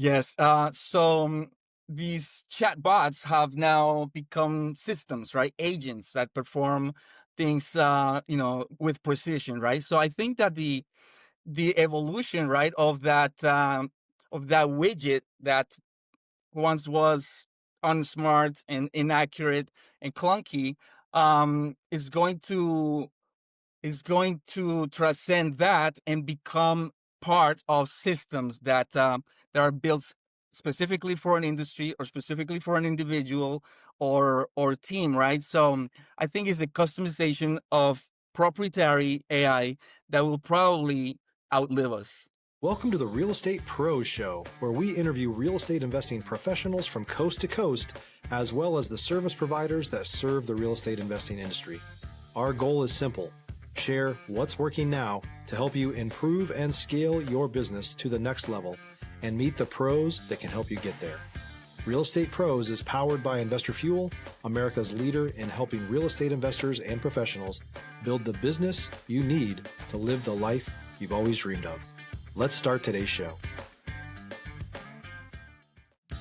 Yes. These chatbots have now become systems, right? Agents that perform things, with precision, right? So I think that the evolution, right, of that widget that once was unsmart and inaccurate and clunky, is going to transcend that and become part of systems that are built specifically for an industry or specifically for an individual or team, right? I think it's the customization of proprietary AI that will probably outlive us. Welcome to the Real Estate Pros Show, where we interview real estate investing professionals from coast to coast, as well as the service providers that serve the real estate investing industry. Our goal is simple: share what's working now to help you improve and scale your business to the next level and meet the pros that can help you get there. Real Estate Pros is powered by Investor Fuel, America's leader in helping real estate investors and professionals build the business you need to live the life you've always dreamed of. Let's start today's show.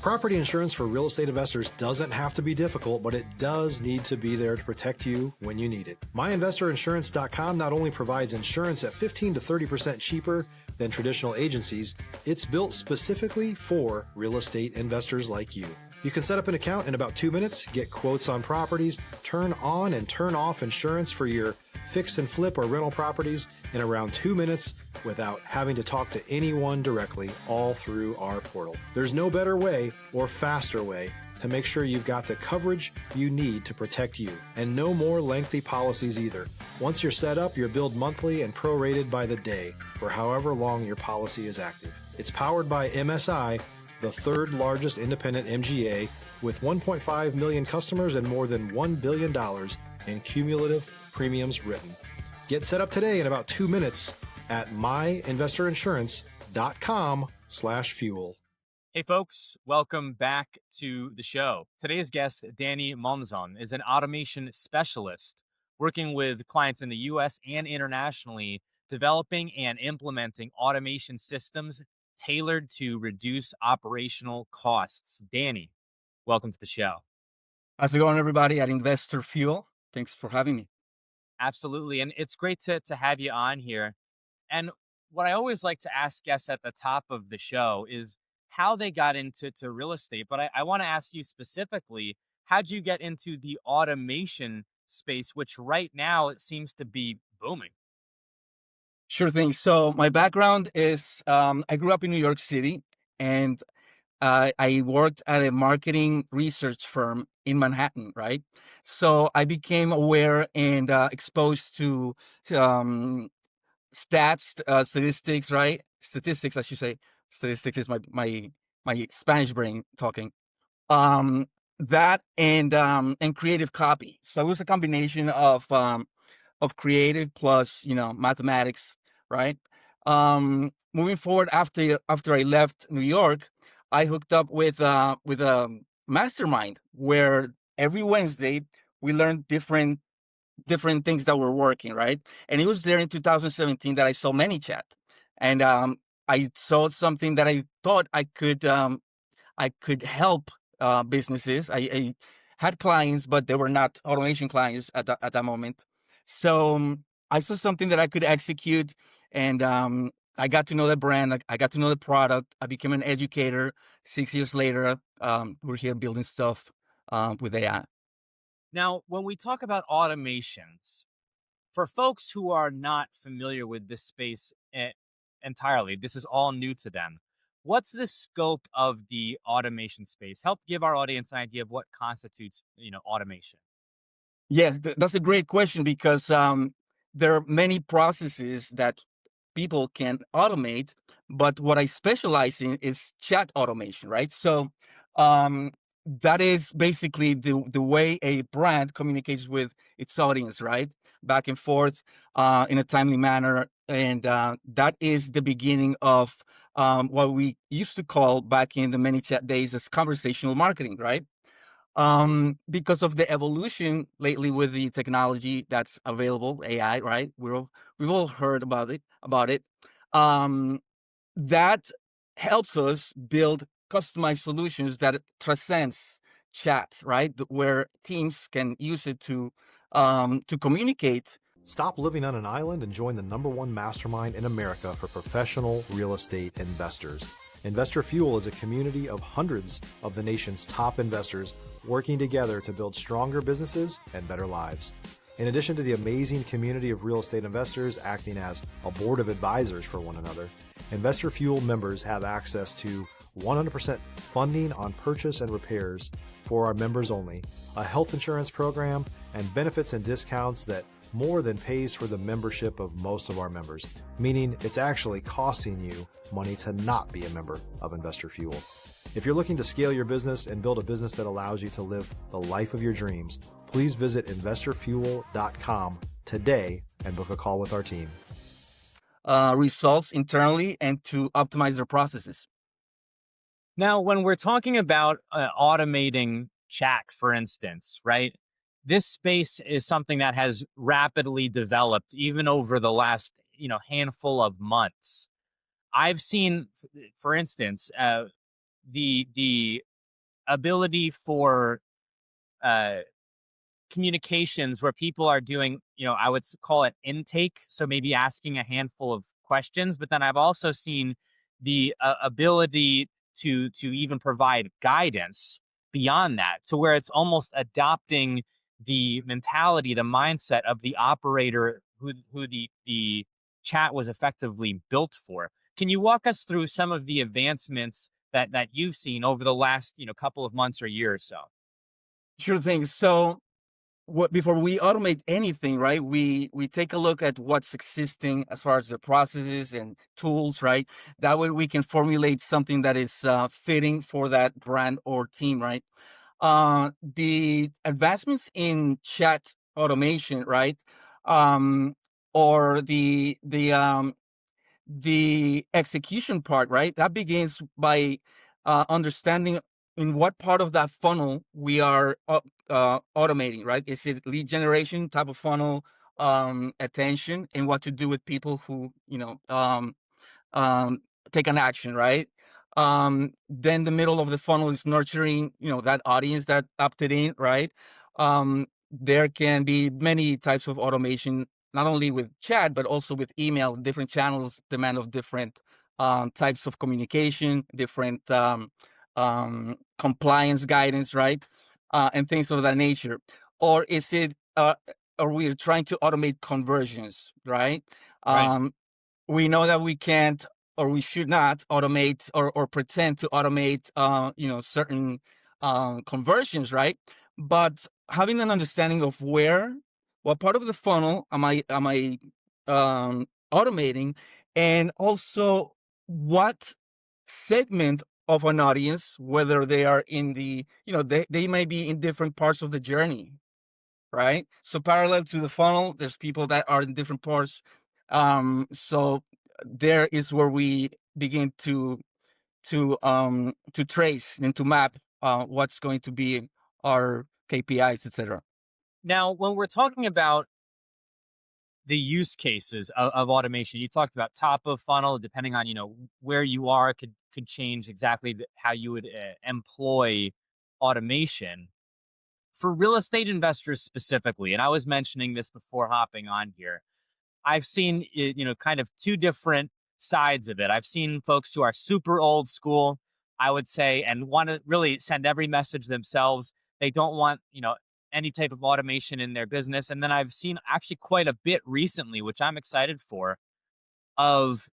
Property insurance for real estate investors doesn't have to be difficult, but it does need to be there to protect you when you need it. MyInvestorInsurance.com not only provides insurance at 15 to 30% cheaper than traditional agencies, it's built specifically for real estate investors like you. You can set up an account in about 2 minutes, get quotes on properties, turn on and turn off insurance for your fix and flip or rental properties in around 2 minutes without having to talk to anyone directly, all through our portal. There's no better way or faster way to make sure you've got the coverage you need to protect you, and no more lengthy policies either. Once you're set up, you're billed monthly and prorated by the day for however long your policy is active. It's powered by MSI, the third largest independent MGA, with 1.5 million customers and more than $1 billion in cumulative premiums written. Get set up today in about 2 minutes at myinvestorinsurance.com/fuel. Hey folks, welcome back to the show. Today's guest, Danny Monzon, is an automation specialist working with clients in the US and internationally, developing and implementing automation systems tailored to reduce operational costs. Danny, welcome to the show. How's it going, everybody at Investor Fuel? Thanks for having me. Absolutely. And it's great to have you on here. And what I always like to ask guests at the top of the show is how they got into real estate. But I want to ask you specifically, how'd you get into the automation space, which right now it seems to be booming? Sure thing. So my background is I grew up in New York City, and I worked at a marketing research firm in Manhattan, right? So I became aware and exposed to um, statistics, right? Statistics, I should say. Statistics is my Spanish brain talking. Um, that and creative copy. So it was a combination of creative plus mathematics, right? Moving forward, after I left New York, I hooked up with a mastermind where every Wednesday we learned different things that were working, right? And it was there in 2017 that I saw ManyChat, and I saw something that I thought I could help businesses. I had clients, but they were not automation clients at that moment. So I saw something that I could execute, and I got to know the brand. I got to know the product. I became an educator. 6 years later, we're here building stuff with AI. Now, when we talk about automations, for folks who are not familiar with this space entirely, this is all new to them. What's the scope of the automation space? Help give our audience an idea of what constitutes, automation. Yes, that's a great question because there are many processes that people can automate, but what I specialize in is chat automation, right? So that is basically the way a brand communicates with its audience, right? Back and forth in a timely manner. And that is the beginning of what we used to call back in the many chat days as conversational marketing, right? Because of the evolution lately with the technology that's available, AI, right? We've all heard about it. Um, that helps us build customized solutions that transcends chat, right? Where teams can use it to communicate. Stop living on an island and join the #1 mastermind in America for professional real estate investors. Investor Fuel is a community of hundreds of the nation's top investors working together to build stronger businesses and better lives. In addition to the amazing community of real estate investors acting as a board of advisors for one another, Investor Fuel members have access to 100% funding on purchase and repairs for our members only, a health insurance program, and benefits and discounts that more than pays for the membership of most of our members, meaning it's actually costing you money to not be a member of Investor Fuel. If you're looking to scale your business and build a business that allows you to live the life of your dreams, please visit investorfuel.com today and book a call with our team. Results internally and to optimize their processes. Now, when we're talking about automating chat, for instance, right? This space is something that has rapidly developed even over the last, handful of months. I've seen, for instance, the ability for communications where people are doing, I would call it intake. So maybe asking a handful of questions, but then I've also seen the ability to even provide guidance beyond that, to where it's almost adopting the mentality, the mindset of the operator who the chat was effectively built for. Can you walk us through some of the advancements that you've seen over the last couple of months or year or so? Sure thing. So before we automate anything, right, we take a look at what's existing as far as the processes and tools, right? That way we can formulate something that is fitting for that brand or team, right? The advancements in chat automation, right? Um, or the execution part, right? That begins by understanding in what part of that funnel we are automating, right? Is it lead generation type of funnel, attention, and what to do with people who, um, take an action, right? Then the middle of the funnel is nurturing, that audience that opted in, right? There can be many types of automation, not only with chat, but also with email. Different channels demand of different types of communication, different compliance guidance, right? And things of that nature. Or is it, or we're trying to automate conversions, right? Right. Um, we know that we can't or we should not automate or pretend to automate certain conversions, right? But having an understanding of what part of the funnel am I automating, and also what segment of an audience, whether they are in they may be in different parts of the journey, right? So parallel to the funnel, there's people that are in different parts. So there is where we begin to trace and to map what's going to be our KPIs, etc. Now, when we're talking about the use cases of automation, you talked about top of funnel, depending on where you are, could change exactly how you would employ automation for real estate investors specifically. And I was mentioning this before hopping on here. I've seen kind of two different sides of it. I've seen folks who are super old school, I would say, and want to really send every message themselves. They don't want, any type of automation in their business. And then I've seen actually quite a bit recently, which I'm excited for, of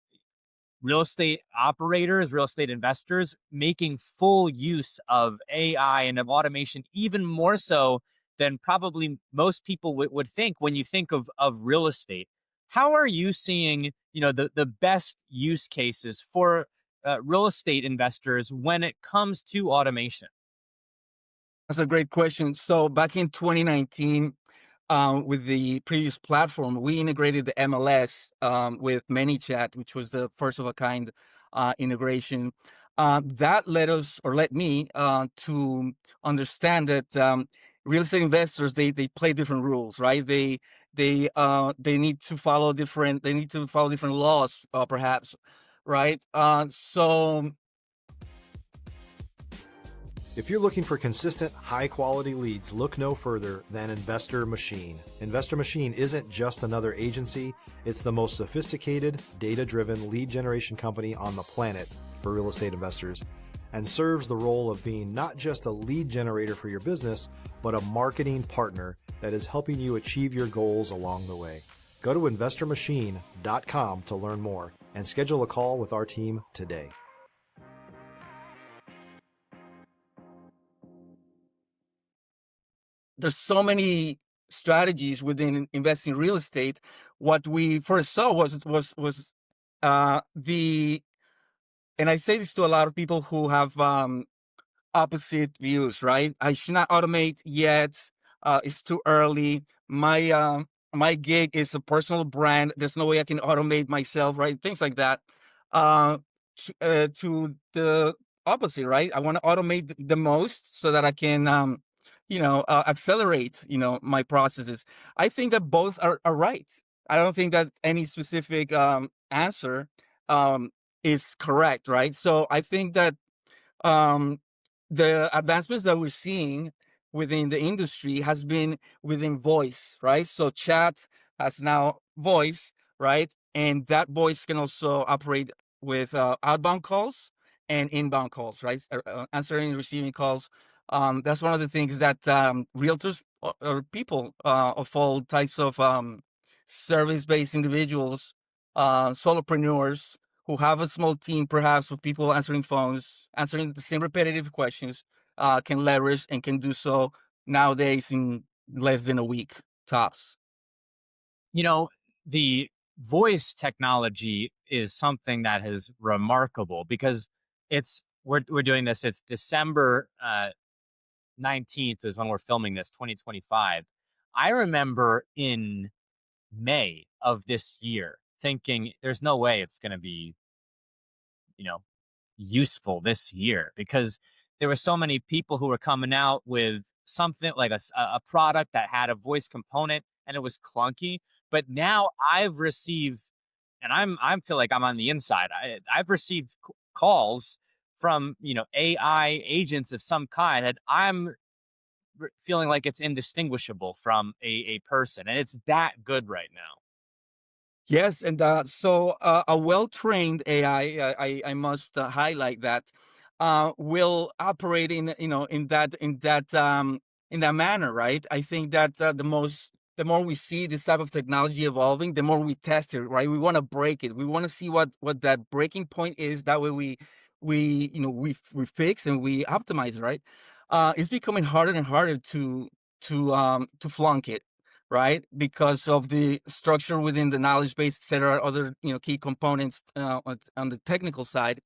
real estate operators, real estate investors making full use of AI and of automation, even more so than probably most people would think when you think of real estate. How are you seeing, the best use cases for real estate investors when it comes to automation? That's a great question. So back in 2019, with the previous platform, we integrated the MLS with ManyChat, which was the first of a kind integration. That let me to understand that real estate investors they play different rules, right? They need to follow different laws, perhaps, right? So If you're looking for consistent, high quality leads, look no further than Investor Machine. Investor Machine isn't just another agency, it's the most sophisticated, data driven lead generation company on the planet for real estate investors, and serves the role of being not just a lead generator for your business, but a marketing partner that is helping you achieve your goals along the way. Go to investormachine.com to learn more and schedule a call with our team today. there's so many strategies within investing in real estate. What we first saw was the, and I say this to a lot of people who have opposite views, right? I should not automate yet. It's too early. My gig is a personal brand. There's no way I can automate myself, right? Things like that. Uh, to the opposite, right? I want to automate the most so that I can, accelerate, my processes. I think that both are right. I don't think that any specific answer um, is correct, right? So I think that um, the advancements that we're seeing within the industry has been within voice, right? So chat has now voice, right? And that voice can also operate with outbound calls and inbound calls, right? Answering and receiving calls. That's one of the things that realtors or people of all types of service-based individuals, solopreneurs, who have a small team, perhaps with people answering phones, answering the same repetitive questions, can leverage and can do so nowadays in less than a week tops. You know, the voice technology is something that is remarkable because we're doing this. It's December 19th is when we're filming this, 2025. I remember in May of this year thinking there's no way it's going to be, you know, useful this year because there were so many people who were coming out with something like a product that had a voice component and it was clunky. But now I've received, and I feel like I'm on the inside. I've received calls from AI agents of some kind, and I'm feeling like it's indistinguishable from a person, and it's that good right now. Yes, and so a well-trained AI, I must highlight that, will operate in in that manner, right? I think that the more we see this type of technology evolving, the more we test it, right? We want to break it. We want to see what that breaking point is. That way we fix and we optimize, right? It's becoming harder and harder to flunk it, right? Because of the structure within the knowledge base, et cetera, other key components on the technical side.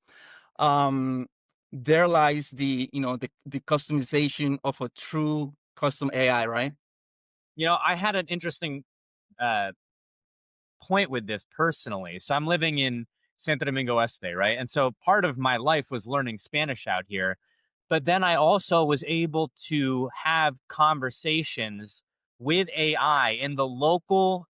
Um, there lies the customization of a true custom AI, right? I had an interesting uh, point with this personally. So I'm living in Santo Domingo Este, right? And so part of my life was learning Spanish out here. But then I also was able to have conversations with AI in the local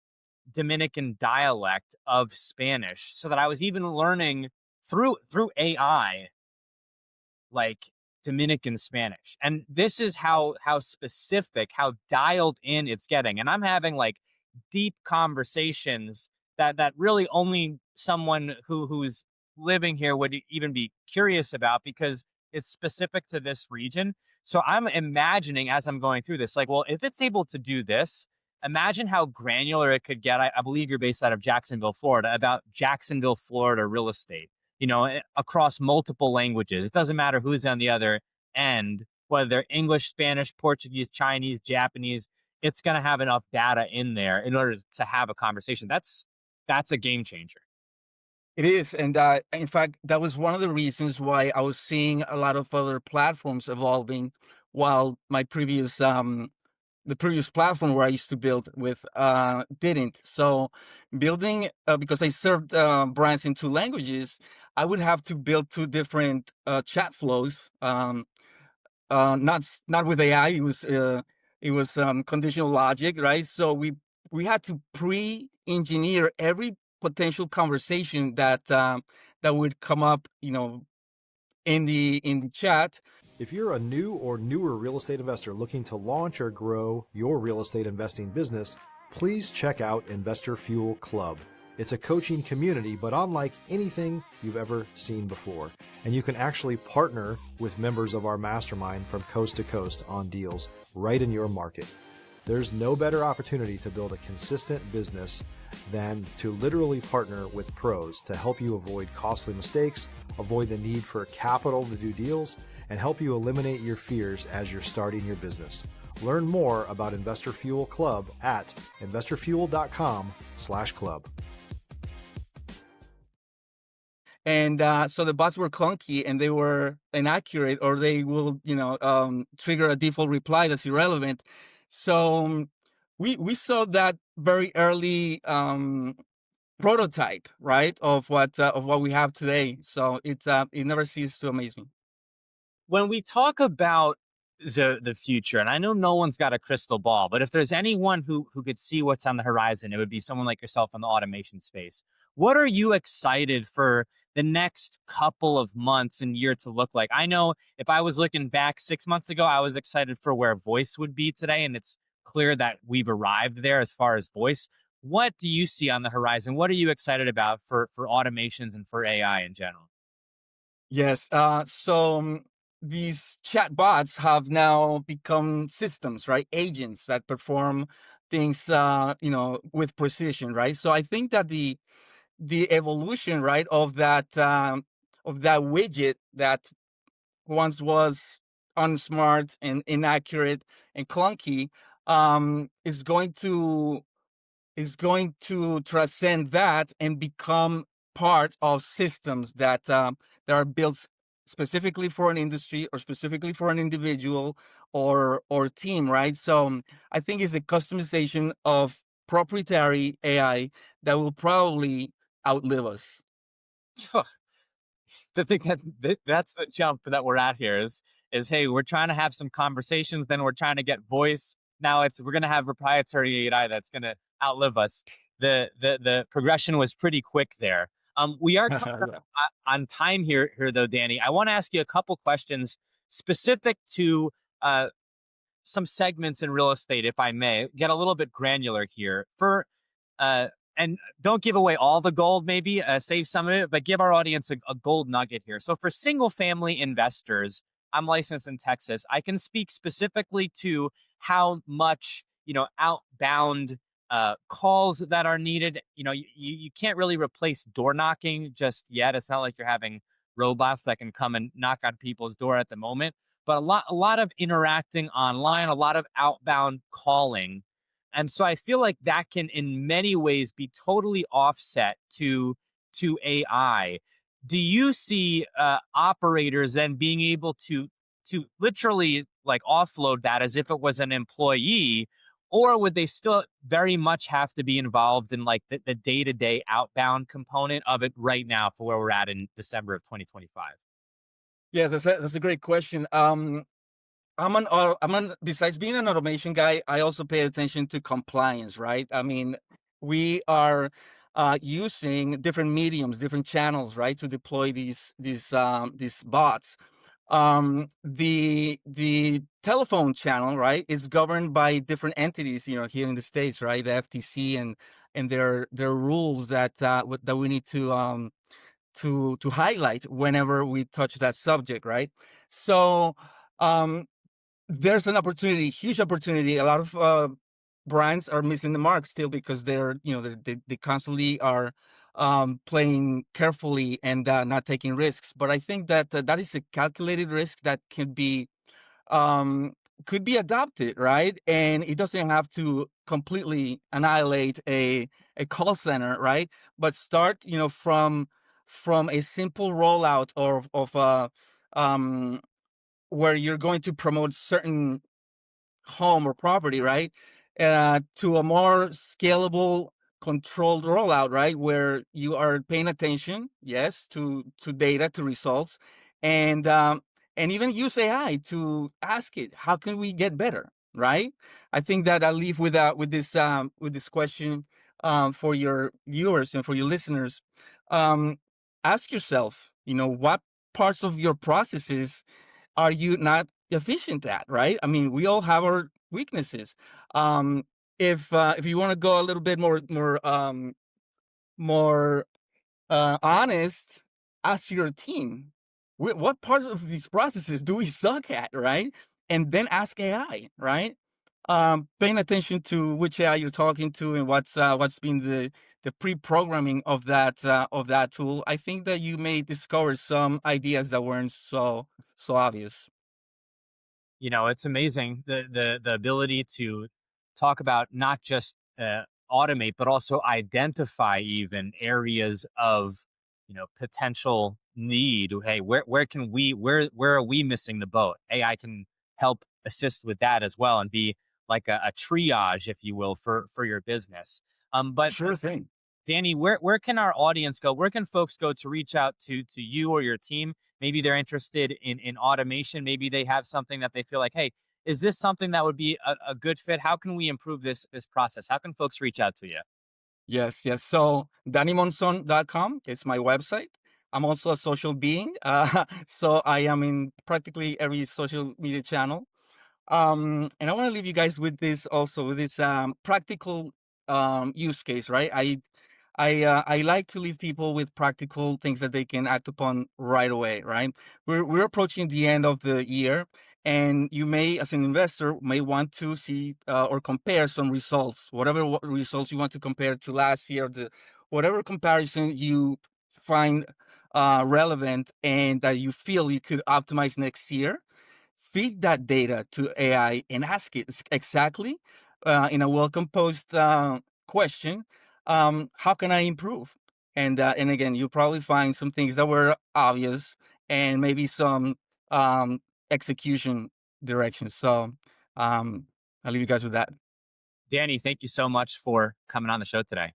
Dominican dialect of Spanish so that I was even learning through AI like Dominican Spanish. And this is how specific, how dialed in it's getting. And I'm having like deep conversations that really only someone who's living here would even be curious about because it's specific to this region. So I'm imagining as I'm going through this, like, well, if it's able to do this, imagine how granular it could get. I believe you're based out of Jacksonville, Florida, about Jacksonville, Florida real estate, across multiple languages. It doesn't matter who's on the other end, whether they're English, Spanish, Portuguese, Chinese, Japanese. It's going to have enough data in there in order to have a conversation. That's a game changer. It is, and in fact, that was one of the reasons why I was seeing a lot of other platforms evolving, while the previous platform where I used to build with didn't. So building because I served brands in two languages, I would have to build two different chat flows. Not with AI. It was conditional logic, right? So we had to pre-engineer every potential conversation that that would come up, in the chat. If you're a new or newer real estate investor looking to launch or grow your real estate investing business, please check out Investor Fuel Club. It's a coaching community, but unlike anything you've ever seen before. And you can actually partner with members of our mastermind from coast to coast on deals right in your market. There's no better opportunity to build a consistent business than to literally partner with pros to help you avoid costly mistakes, avoid the need for capital to do deals, and help you eliminate your fears as you're starting your business. Learn more about Investor Fuel Club at investorfuel.com/club. And so the bots were clunky and they were inaccurate, or they will, trigger a default reply that's irrelevant. So we saw that very early prototype, right, of what we have today. So it never ceases to amaze me. When we talk about the future, and I know no one's got a crystal ball, but if there's anyone who could see what's on the horizon, it would be someone like yourself in the automation space. What are you excited for the next couple of months and year to look like? I know if I was looking back 6 months ago, I was excited for where voice would be today, and it's clear that we've arrived there as far as voice. What do you see on the horizon? What are you excited about for automations and for AI in general? Yes. So these chat bots have now become systems, right? Agents that perform things, with precision, right? So I think that the evolution, right, of that widget that once was unsmart and inaccurate and clunky, is going to transcend that and become part of systems that are built specifically for an industry or specifically for an individual or team, right? So I think it's the customization of proprietary AI that will probably outlive us. To think that's the jump that we're at here is hey, we're trying to have some conversations, then we're trying to get voice. Now we're gonna have proprietary AI that's gonna outlive us. The progression was pretty quick there. We are coming up Yeah. on time here though, Danny. I want to ask you a couple questions specific to some segments in real estate, if I may. Get a little bit granular here. Uh, and don't give away all the gold, maybe save some of it, but give our audience a gold nugget here. So for single family investors, I'm licensed in Texas. I can speak specifically to how much, outbound calls that are needed. You can't really replace door knocking just yet. It's not like you're having robots that can come and knock on people's door at the moment, but a lot of interacting online, a lot of outbound calling. And so I feel like that can in many ways be totally offset to AI. Do you see operators then being able to literally like offload that as if it was an employee, or would they still very much have to be involved in like the day-to-day outbound component of it right now for where we're at in December of 2025? Yeah, that's a great question. Besides being an automation guy, I also pay attention to compliance, right? I mean, we are using different mediums, different channels, right, to deploy these bots. The telephone channel, right, is governed by different entities, here in the States, right? The FTC and their rules that we need to highlight whenever we touch that subject, right? So um, there's an opportunity, huge opportunity. A lot of brands are missing the mark still because they constantly are playing carefully and not taking risks. But I think that that is a calculated risk that um, could be adopted, right? And it doesn't have to completely annihilate a call center, right? But start, from a simple rollout of um, where you're going to promote certain home or property, right? To a more scalable, controlled rollout, right? Where you are paying attention, yes, to data, to results, and even use AI to ask it, how can we get better, right? I think that I'll leave with this question for your viewers and for your listeners. Um, ask yourself, what parts of your processes are you not efficient at, right? I mean, we all have our weaknesses. Um, if you want to go a little bit more honest, ask your team, what parts of these processes do we suck at, right? And then ask AI, right? Paying attention to which AI you're talking to and what's been the pre-programming of that tool. I think that you may discover some ideas that weren't so obvious. It's amazing the ability to talk about not just automate, but also identify even areas of potential need. Hey, where can we where are we missing the boat? AI can help assist with that as well and be like a triage, if you will, for your business. But Sure thing. Danny, where can our audience go? Where can folks go to reach out to you or your team? Maybe they're interested in automation. Maybe they have something that they feel like, hey, is this something that would be a good fit? How can we improve this process? How can folks reach out to you? Yes, yes. So DannyMonzon.com is my website. I'm also a social being. So I am in practically every social media channel. And I want to leave you guys with this also, with this practical use case, right? I like to leave people with practical things that they can act upon right away, right? We're approaching the end of the year, and you may, as an investor, may want to see or compare some results, whatever results you want to compare to last year, whatever comparison you find relevant and that you feel you could optimize next year. Feed that data to AI and ask it exactly in a well-composed question, how can I improve? And again, you'll probably find some things that were obvious and maybe some execution directions. So I'll leave you guys with that. Danny, thank you so much for coming on the show today.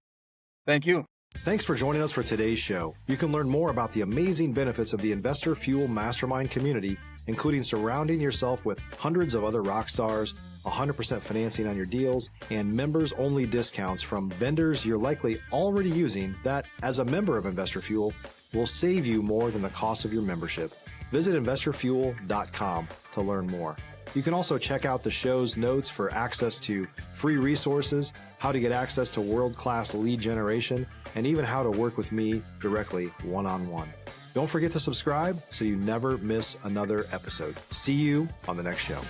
Thank you. Thanks for joining us for today's show. You can learn more about the amazing benefits of the Investor Fuel Mastermind community, including surrounding yourself with hundreds of other rock stars, 100% financing on your deals, and members-only discounts from vendors you're likely already using that, as a member of Investor Fuel, will save you more than the cost of your membership. Visit investorfuel.com to learn more. You can also check out the show's notes for access to free resources, how to get access to world-class lead generation, and even how to work with me directly one-on-one. Don't forget to subscribe so you never miss another episode. See you on the next show.